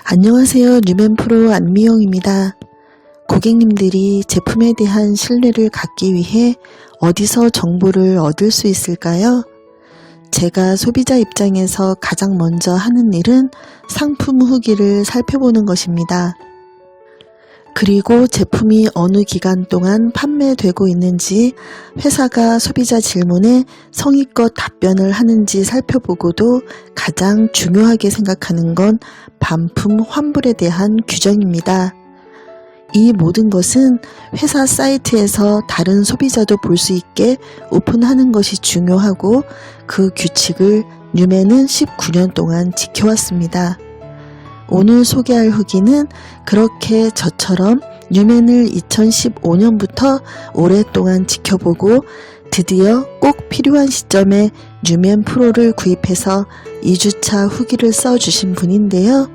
안녕하세요. 뉴맨프로 안미영입니다. 고객님들이 제품에 대한 신뢰를 갖기 위해 어디서 정보를 얻을 수 있을까요? 제가 소비자 입장에서 가장 먼저 하는 일은 상품 후기를 살펴보는 것입니다. 그리고 제품이 어느 기간 동안 판매되고 있는지, 회사가 소비자 질문에 성의껏 답변을 하는지 살펴보고도 가장 중요하게 생각하는 건 반품 환불에 대한 규정입니다. 이 모든 것은 회사 사이트에서 다른 소비자도 볼 수 있게 오픈하는 것이 중요하고, 그 규칙을 뉴맨은 19년 동안 지켜왔습니다. 오늘 소개할 후기는 그렇게 저처럼 뉴맨을 2015년부터 오랫동안 지켜보고 드디어 꼭 필요한 시점에 뉴맨 프로를 구입해서 2주차 후기를 써주신 분인데요.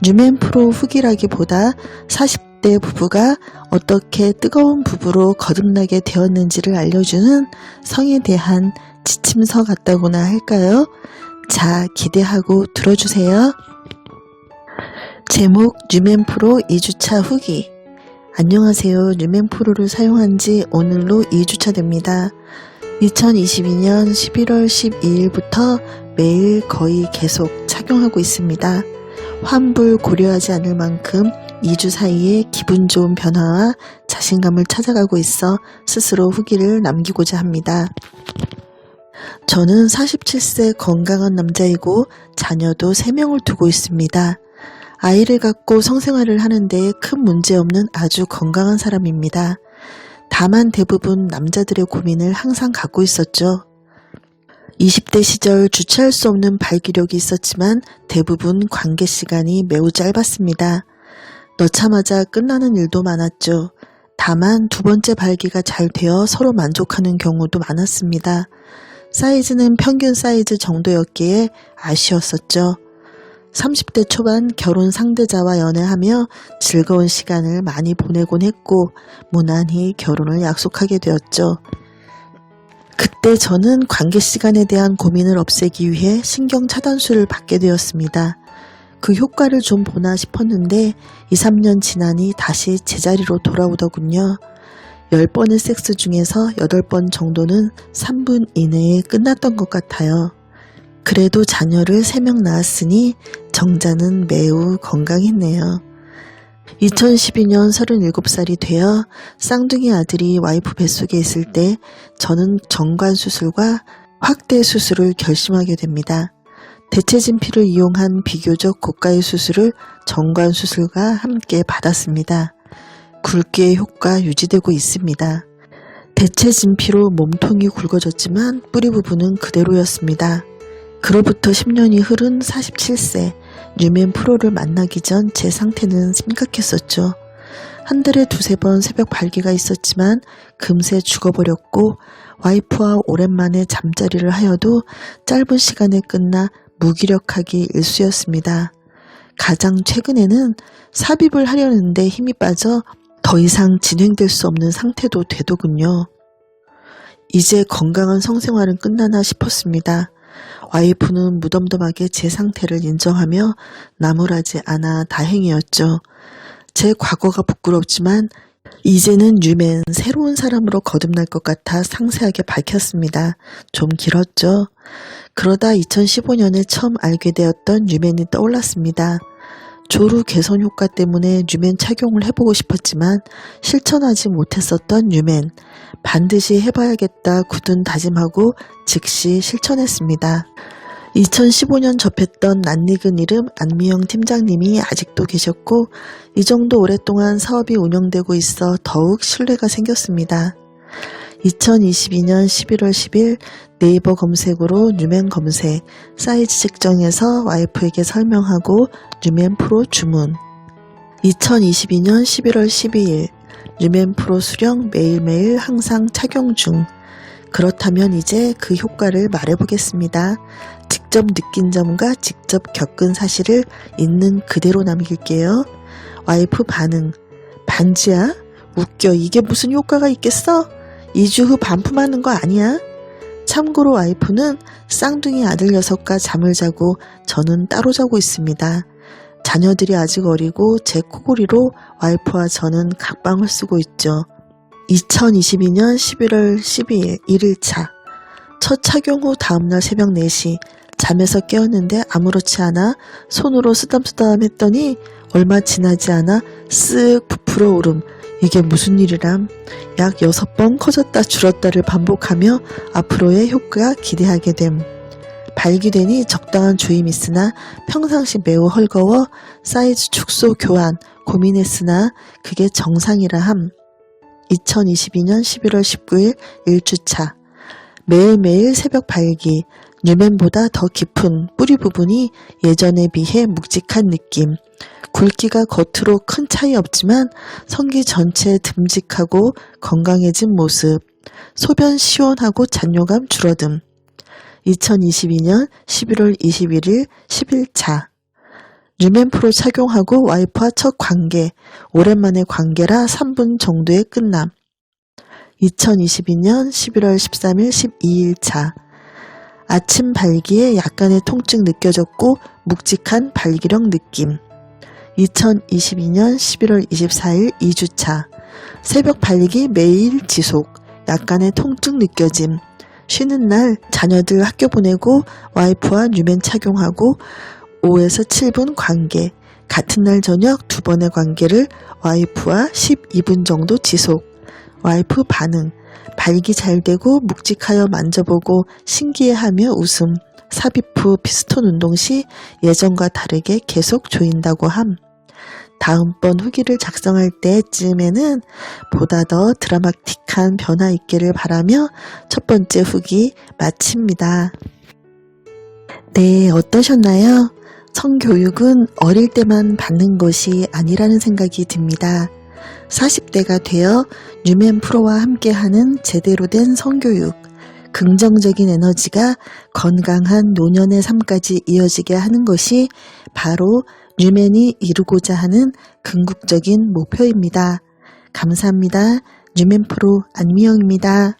뉴맨 프로 후기라기보다 40대 부부가 어떻게 뜨거운 부부로 거듭나게 되었는지를 알려주는 성에 대한 지침서 같다고나 할까요? 자, 기대하고 들어주세요. 제목 뉴맨 프로 2주차 후기. 안녕하세요. 뉴맨 프로를 사용한 지 오늘로 2주차 됩니다. 2022년 11월 12일부터 매일 거의 계속 착용하고 있습니다. 환불 고려하지 않을 만큼 2주 사이에 기분 좋은 변화와 자신감을 찾아가고 있어 스스로 후기를 남기고자 합니다. 저는 47세 건강한 남자이고 자녀도 3명을 두고 있습니다. 아이를 갖고 성생활을 하는데 큰 문제 없는 아주 건강한 사람입니다. 다만 대부분 남자들의 고민을 항상 갖고 있었죠. 20대 시절 주체할 수 없는 발기력이 있었지만 대부분 관계 시간이 매우 짧았습니다. 넣자마자 끝나는 일도 많았죠. 다만 두 번째 발기가 잘 되어 서로 만족하는 경우도 많았습니다. 사이즈는 평균 사이즈 정도였기에 아쉬웠었죠. 30대 초반 결혼 상대자와 연애하며 즐거운 시간을 많이 보내곤 했고 무난히 결혼을 약속하게 되었죠. 그때 저는 관계 시간에 대한 고민을 없애기 위해 신경 차단술을 받게 되었습니다. 그 효과를 좀 보나 싶었는데 2-3년 지나니 다시 제자리로 돌아오더군요. 10번의 섹스 중에서 8번 정도는 3분 이내에 끝났던 것 같아요. 그래도 자녀를 3명 낳았으니 정자는 매우 건강했네요. 2012년 37살이 되어 쌍둥이 아들이 와이프 뱃속에 있을 때 저는 정관수술과 확대수술을 결심하게 됩니다. 대체진피를 이용한 비교적 고가의 수술을 정관수술과 함께 받았습니다. 굵기의 효과 유지되고 있습니다. 대체진피로 몸통이 굵어졌지만 뿌리 부분은 그대로였습니다. 그로부터 10년이 흐른 47세 뉴맨 프로를 만나기 전 제 상태는 심각했었죠. 한 달에 2-3번 새벽 발기가 있었지만 금세 죽어버렸고 와이프와 오랜만에 잠자리를 하여도 짧은 시간에 끝나 무기력하기 일쑤였습니다. 가장 최근에는 삽입을 하려는데 힘이 빠져 더 이상 진행될 수 없는 상태도 되더군요. 이제 건강한 성생활은 끝나나 싶었습니다. 와이프는 무덤덤하게 제 상태를 인정하며 나무라지 않아 다행이었죠. 제 과거가 부끄럽지만 이제는 뉴맨 새로운 사람으로 거듭날 것 같아 상세하게 밝혔습니다. 좀 길었죠. 그러다 2015년에 처음 알게 되었던 뉴맨이 떠올랐습니다. 조루 개선 효과 때문에 뉴맨 착용을 해보고 싶었지만 실천하지 못했었던 뉴맨. 반드시 해봐야겠다 굳은 다짐하고 즉시 실천했습니다. 2015년 접했던 낯익은 이름 안미영 팀장님이 아직도 계셨고 이 정도 오랫동안 사업이 운영되고 있어 더욱 신뢰가 생겼습니다. 2022년 11월 10일 네이버 검색으로 뉴맨 검색, 사이즈 측정해서 와이프에게 설명하고 뉴맨 프로 주문. 2022년 11월 12일 뉴맨 프로 수령 매일매일 항상 착용 중. 그렇다면 이제 그 효과를 말해보겠습니다. 직접 느낀 점과 직접 겪은 사실을 있는 그대로 남길게요. 와이프 반응. 반지야? 웃겨. 이게 무슨 효과가 있겠어? 2주 후 반품하는 거 아니야? 참고로 와이프는 쌍둥이 아들 녀석과 잠을 자고 저는 따로 자고 있습니다. 자녀들이 아직 어리고 제 코골이로 와이프와 저는 각방을 쓰고 있죠. 2022년 11월 12일 1일차. 첫 착용 후 다음날 새벽 4시 잠에서 깨었는데 아무렇지 않아 손으로 쓰담쓰담 했더니 얼마 지나지 않아 쓱 부풀어 오름. 이게 무슨 일이람? 약 6번 커졌다 줄었다를 반복하며 앞으로의 효과 기대하게 됨. 발기되니 적당한 주임이 있으나 평상시 매우 헐거워 사이즈 축소 교환 고민했으나 그게 정상이라 함. 2022년 11월 19일 1주차. 매일매일 새벽 발기. 뉴맨보다 더 깊은 뿌리 부분이 예전에 비해 묵직한 느낌. 굵기가 겉으로 큰 차이 없지만 성기 전체에 듬직하고 건강해진 모습. 소변 시원하고 잔뇨감 줄어듦. 2022년 11월 21일 11차. 뉴맨 프로 착용하고 와이프와 첫 관계. 오랜만에 관계라 3분 정도에 끝남. 2022년 11월 13일 12일차. 아침 발기에 약간의 통증 느껴졌고 묵직한 발기력 느낌. 2022년 11월 24일 2주차. 새벽 발기 매일 지속. 약간의 통증 느껴짐. 쉬는 날 자녀들 학교 보내고 와이프와 뉴맨 착용하고 5에서 7분 관계. 같은 날 저녁 2번의 관계를 와이프와 12분 정도 지속. 와이프 반응. 발기 잘 되고 묵직하여 만져보고 신기해하며 웃음. 삽입 후 피스톤 운동 시 예전과 다르게 계속 조인다고 함. 다음번 후기를 작성할 때쯤에는 보다 더 드라마틱한 변화 있기를 바라며 첫 번째 후기 마칩니다. 네, 어떠셨나요? 성교육은 어릴 때만 받는 것이 아니라는 생각이 듭니다. 40대가 되어 뉴맨 프로와 함께하는 제대로 된 성교육, 긍정적인 에너지가 건강한 노년의 삶까지 이어지게 하는 것이 바로 뉴맨이 이루고자 하는 궁극적인 목표입니다. 감사합니다. 뉴맨 프로 안미영입니다.